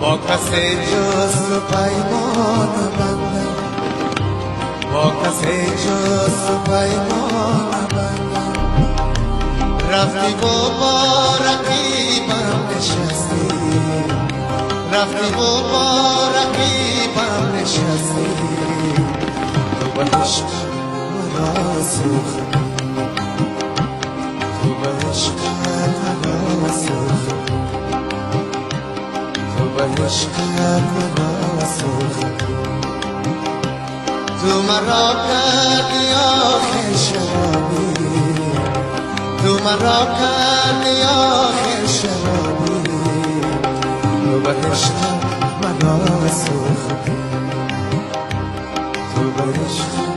با کسی جز تو پیمان بندم، با کسی جز تو پیمان بندم. رفتی و با رقیبم نشستی، رفتی و با رقیبم نشستی. تو به عشق مرا سوختی، تو به عشق مرا سوختی، تو به عشق مرا سوختی. تو مرا کردی آخر شرابی، تو مرا کردی آخر شرابی. تو به عشق مرا سوختی، تو به عشق